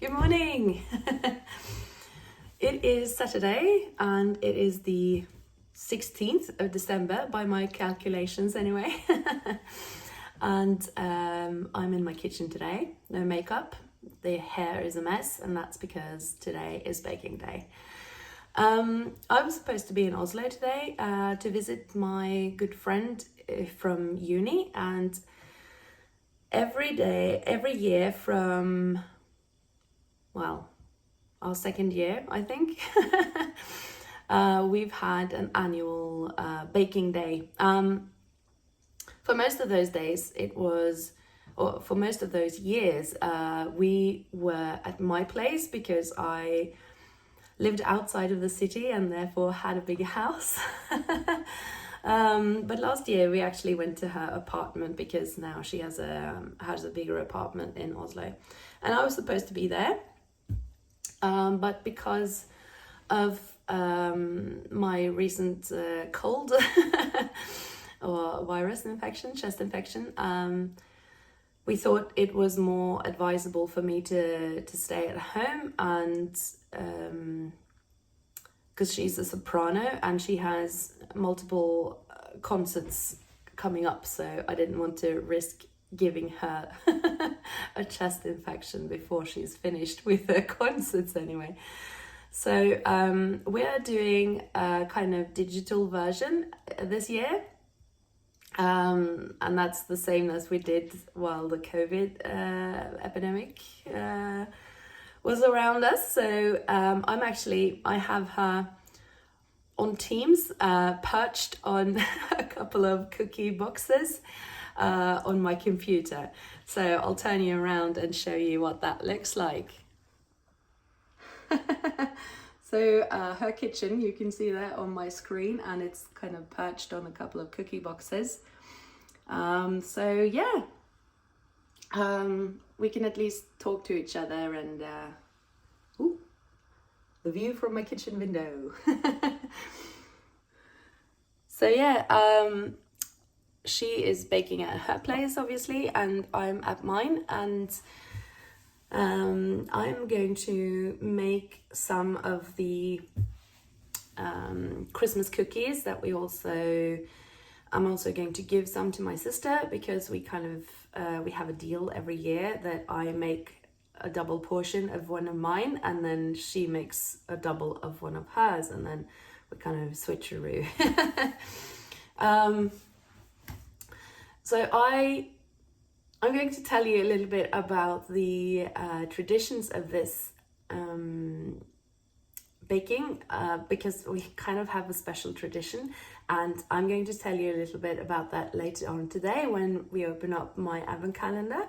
Good morning. It is Saturday and it is the 16th of December by my calculations anyway. And I'm in my kitchen today, no makeup. The hair is a mess and that's because today is baking day. I was supposed to be in Oslo today to visit my good friend from uni, and every year from, well, our second year, I think, we've had an annual baking day. For most of those days, for most of those years, we were at my place because I lived outside of the city and therefore had a bigger house. But last year we actually went to her apartment because now she has a bigger apartment in Oslo, and I was supposed to be there. But because of my recent cold or virus infection, chest infection, we thought it was more advisable for me to stay at home, and because she's a soprano and she has multiple concerts coming up, so I didn't want to risk giving her a chest infection before she's finished with her concerts anyway. So we're doing a kind of digital version this year, and that's the same as we did while the COVID epidemic was around us. So I have her on Teams, perched on a couple of cookie boxes on my computer. So I'll turn you around and show you what that looks like. So her kitchen, you can see that on my screen, and it's kind of perched on a couple of cookie boxes. So yeah, we can at least talk to each other, and the view from my kitchen window. So yeah, she is baking at her place, obviously, and I'm at mine, and I'm going to make some of the Christmas cookies that I'm also going to give some to my sister, because we we have a deal every year that I make a double portion of one of mine and then she makes a double of one of hers, and then we kind of switcheroo. So I'm going to tell you a little bit about the traditions of this baking, because we kind of have a special tradition, and I'm going to tell you a little bit about that later on today when we open up my advent calendar.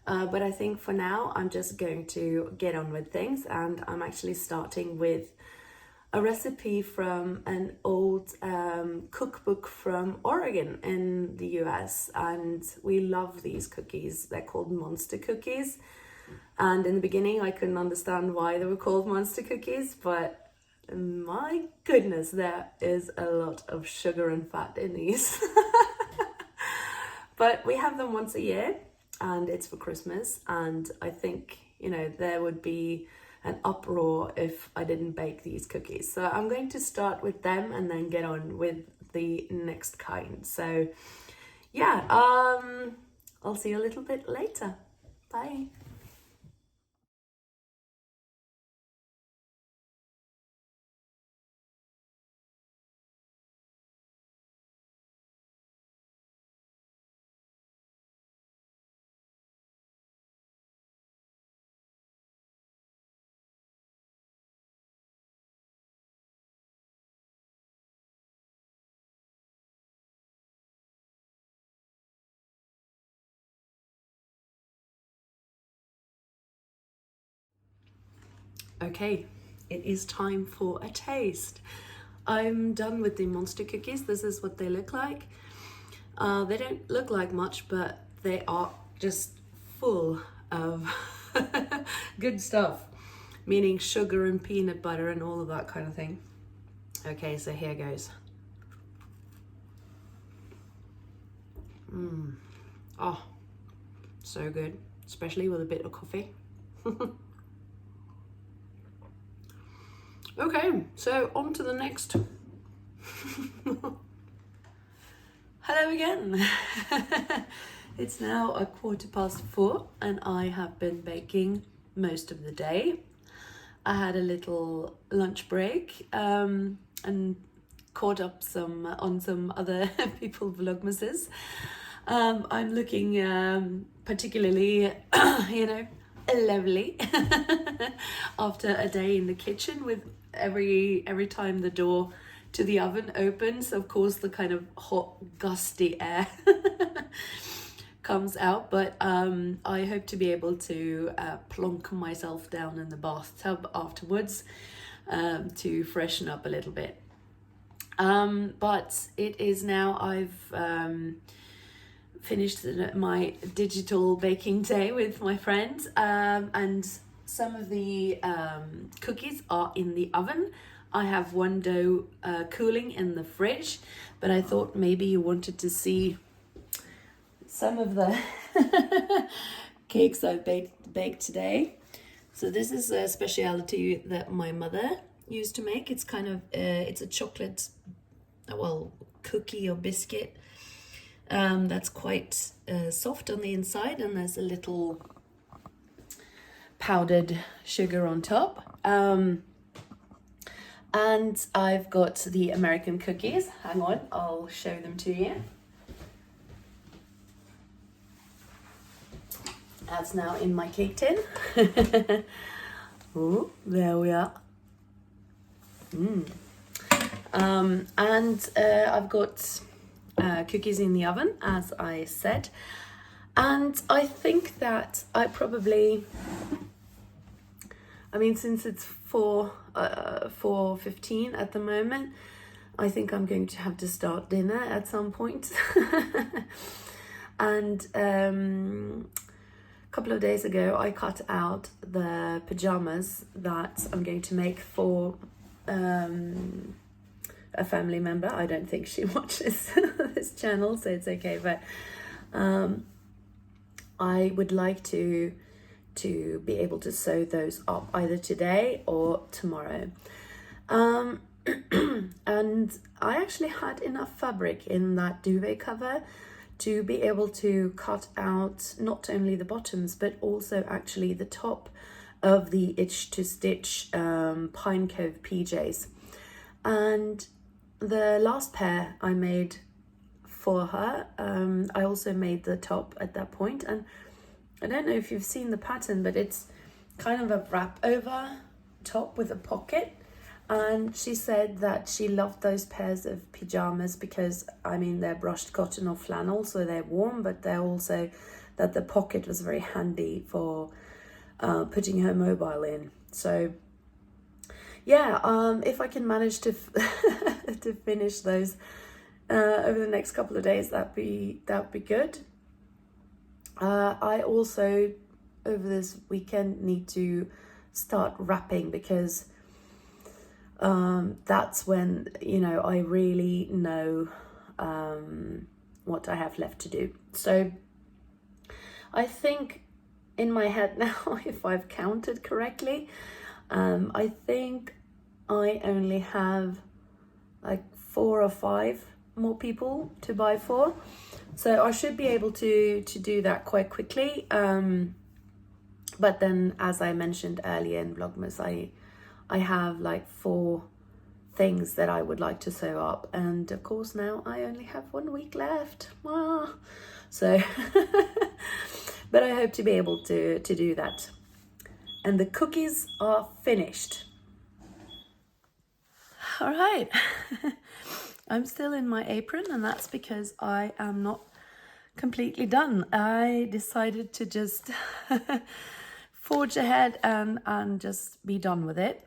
But I think for now I'm just going to get on with things, and I'm actually starting with a recipe from an old cookbook from Oregon in the US, and we love these cookies. They're called monster cookies, and in the beginning I couldn't understand why they were called monster cookies, but my goodness, there is a lot of sugar and fat in these. But we have them once a year, and it's for Christmas, and I think, there would be an uproar if I didn't bake these cookies. So I'm going to start with them and then get on with the next kind. So yeah, I'll see you a little bit later. Bye. Okay, it is time for a taste. I'm done with the monster cookies. This is what they look like. They don't look like much, but they are just full of good stuff, meaning sugar and peanut butter and all of that kind of thing. Okay, so here goes. Oh, so good, especially with a bit of coffee. Okay, so on to the next. Hello again. It's now 4:15 and I have been baking most of the day. I had a little lunch break and caught up on some other people Vlogmases. I'm looking particularly, lovely after a day in the kitchen with every time the door to the oven opens, of course the kind of hot gusty air comes out, but I hope to be able to plonk myself down in the bathtub afterwards to freshen up a little bit. But it is now, I've finished my digital baking day with my friends, and some of the cookies are in the oven. I have one dough cooling in the fridge, but I thought maybe you wanted to see some of the cakes I've baked today. So this is a specialty that my mother used to make. It's kind of it's a chocolate, cookie or biscuit that's quite soft on the inside, and there's a little powdered sugar on top. And I've got the American cookies. Hang on, I'll show them to you. That's now in my cake tin. Oh, there we are. And I've got cookies in the oven, as I said. And I think that I probably, since it's 4:15 at the moment, I think I'm going to have to start dinner at some point. And a couple of days ago, I cut out the pajamas that I'm going to make for a family member. I don't think she watches this channel, so it's okay, but I would like to be able to sew those up either today or tomorrow. And I actually had enough fabric in that duvet cover to be able to cut out not only the bottoms but also actually the top of the Itch to Stitch Pine Cove PJs. And the last pair I made for her, I also made the top at that point, and I don't know if you've seen the pattern, but it's kind of a wrap over top with a pocket. And she said that she loved those pairs of pajamas because, they're brushed cotton or flannel, so they're warm, but they're also that the pocket was very handy for putting her mobile in. So yeah, if I can manage to to finish those over the next couple of days, that'd be good. I also over this weekend need to start wrapping, because that's when I really know what I have left to do. So I think in my head now, if I've counted correctly, I think I only have like 4 or 5 more people to buy for, so I should be able to do that quite quickly. But then, as I mentioned earlier in Vlogmas, I have like 4 things that I would like to sew up, and of course now I only have 1 week left. So but I hope to be able to do that. And the cookies are finished. All right. I'm still in my apron, and that's because I am not completely done. I decided to just forge ahead and just be done with it.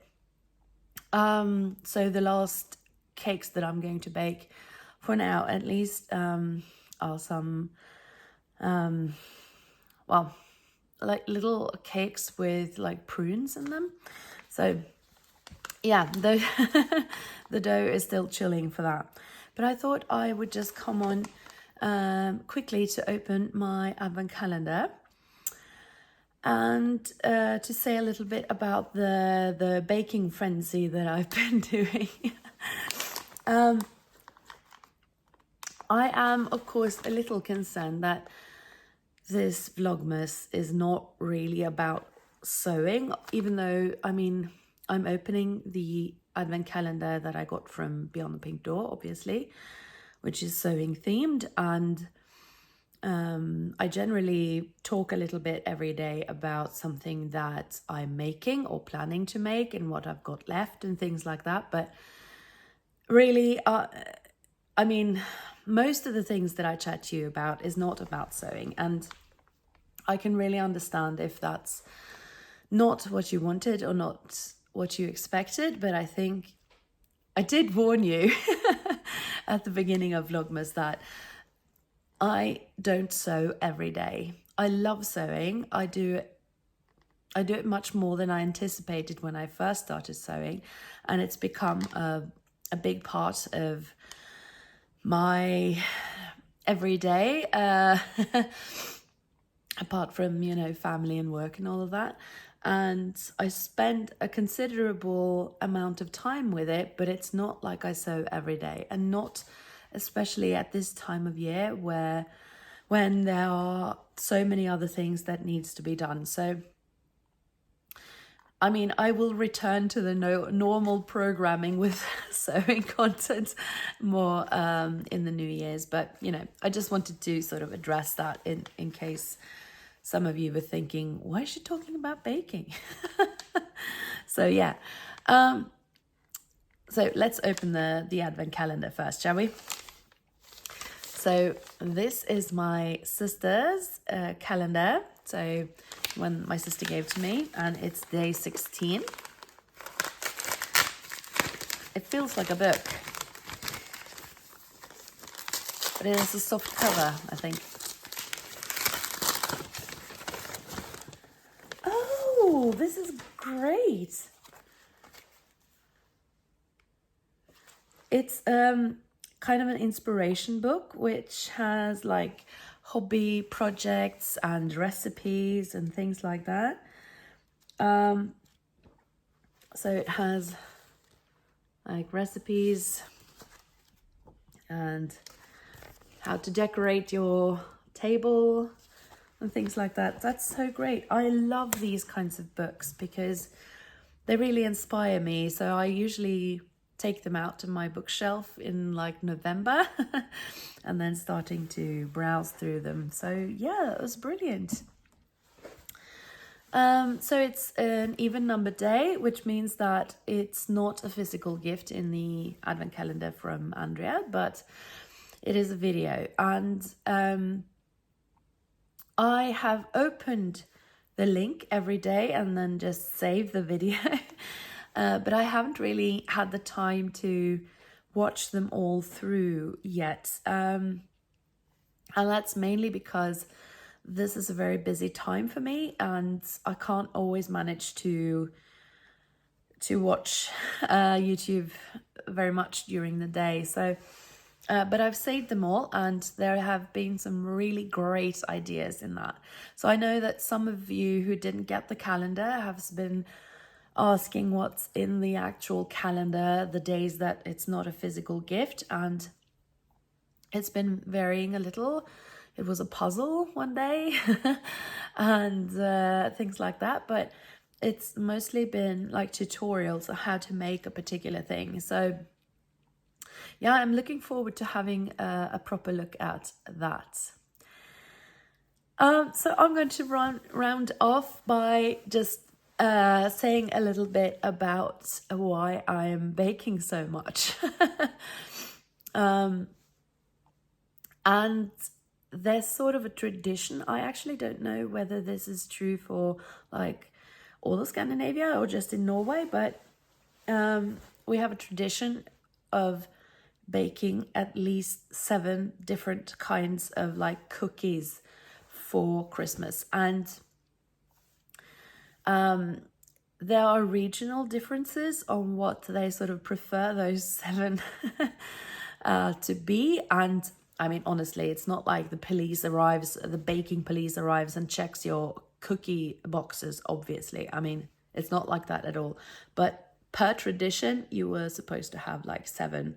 So the last cakes that I'm going to bake, for now at least, are some like little cakes with like prunes in them. So yeah, the dough is still chilling for that. But I thought I would just come on quickly to open my advent calendar. and to say a little bit about the baking frenzy that I've been doing. I am, of course, a little concerned that this Vlogmas is not really about sewing, even though, I mean, I'm opening the advent calendar that I got from Beyond the Pink Door, obviously, which is sewing themed, and I generally talk a little bit every day about something that I'm making or planning to make and what I've got left and things like that. But really, I mean, most of the things that I chat to you about is not about sewing, and I can really understand if that's not what you wanted or not what you expected. But I think I did warn you at the beginning of Vlogmas that I don't sew every day. I love sewing. I do it much more than I anticipated when I first started sewing, and it's become a big part of my everyday, apart from, you know, family and work and all of that. And I spend a considerable amount of time with it, but it's not like I sew every day, and not especially at this time of year when there are so many other things that needs to be done. So I mean, I will return to the normal programming with sewing content more in the New Year's, but you know, I just wanted to sort of address that in case some of you were thinking, why is she talking about baking? So yeah, so let's open the advent calendar first, shall we? So this is my sister's calendar. So when my sister gave to me, and it's day 16. It feels like a book, but it is a soft cover, I think. Oh, this is great. It's kind of an inspiration book, which has like hobby projects and recipes and things like that. So it has like recipes and how to decorate your table and things like that. That's so great. I love these kinds of books because they really inspire me. So I usually take them out to my bookshelf in like November and then starting to browse through them. So yeah, it was brilliant. So it's an even number day, which means that it's not a physical gift in the advent calendar from Andrea, but it is a video. And I have opened the link every day and then just save the video. But I haven't really had the time to watch them all through yet. And that's mainly because this is a very busy time for me, and I can't always manage to watch YouTube very much during the day. So, but I've saved them all, and there have been some really great ideas in that. So I know that some of you who didn't get the calendar have been asking what's in the actual calendar, the days that it's not a physical gift, and it's been varying a little. It was a puzzle one day and things like that, but it's mostly been like tutorials on how to make a particular thing. So yeah, I'm looking forward to having a proper look at that. So I'm going to round off by just saying a little bit about why I am baking so much. And there's sort of a tradition. I actually don't know whether this is true for like all of Scandinavia or just in Norway, but we have a tradition of baking at least 7 different kinds of like cookies for Christmas. And there are regional differences on what they sort of prefer those 7 to be. And I mean, honestly, it's not like the baking police arrives and checks your cookie boxes, obviously. I mean, it's not like that at all. But per tradition, you were supposed to have like 7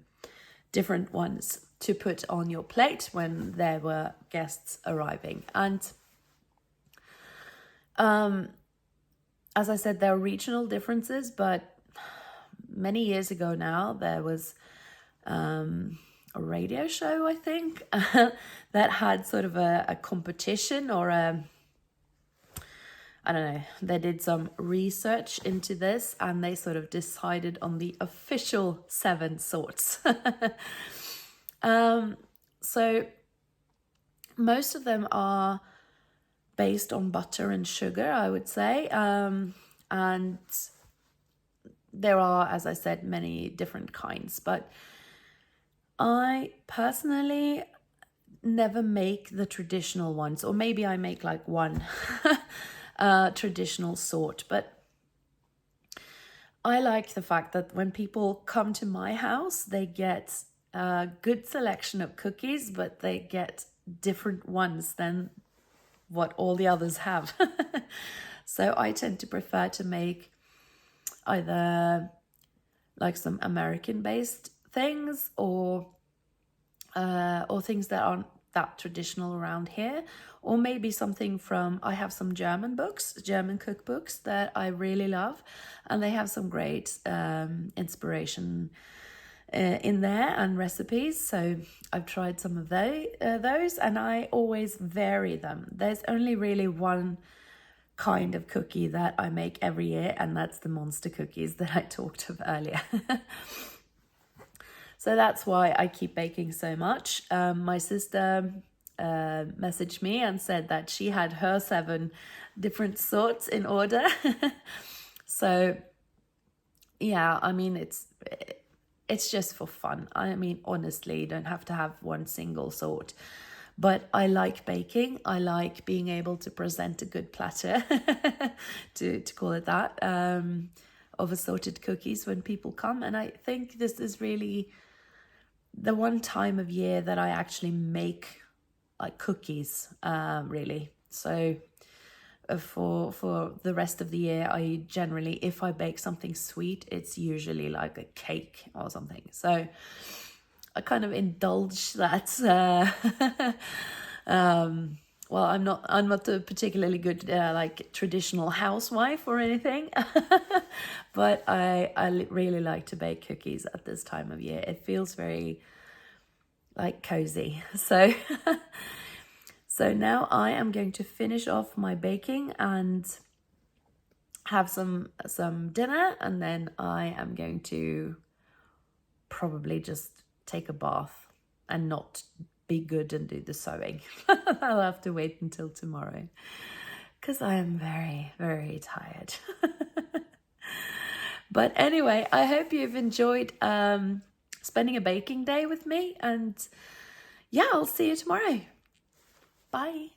different ones to put on your plate when there were guests arriving. And as I said, there are regional differences, but many years ago now, there was a radio show, I think, that had sort of a competition or I don't know, they did some research into this and they sort of decided on the official 7 sorts. So most of them are based on butter and sugar, I would say. And there are, as I said, many different kinds. But I personally never make the traditional ones, or maybe I make like one traditional sort. But I like the fact that when people come to my house, they get a good selection of cookies, but they get different ones than what all the others have. So I tend to prefer to make either like some American-based things or things that aren't that traditional around here, or maybe something from, I have some German cookbooks that I really love, and they have some great inspiration in there and recipes. So I've tried some of those, and I always vary them. There's only really one kind of cookie that I make every year, and that's the monster cookies that I talked of earlier. So that's why I keep baking so much. My sister messaged me and said that she had her 7 different sorts in order. So yeah, I mean, it's just for fun. I mean, honestly, you don't have to have one single sort. But I like baking. I like being able to present a good platter, to call it that, of assorted cookies when people come. And I think this is really the one time of year that I actually make like cookies, really. So for the rest of the year, I generally, if I bake something sweet, it's usually like a cake or something. So I kind of indulge that. Well, I'm not a particularly good like traditional housewife or anything, but I really like to bake cookies at this time of year. It feels very like cozy. So so now I am going to finish off my baking and have some dinner, and then I am going to probably just take a bath and not be good and do the sewing. I'll have to wait until tomorrow because I am very, very tired. But anyway, I hope you've enjoyed spending a baking day with me, and yeah, I'll see you tomorrow. Bye.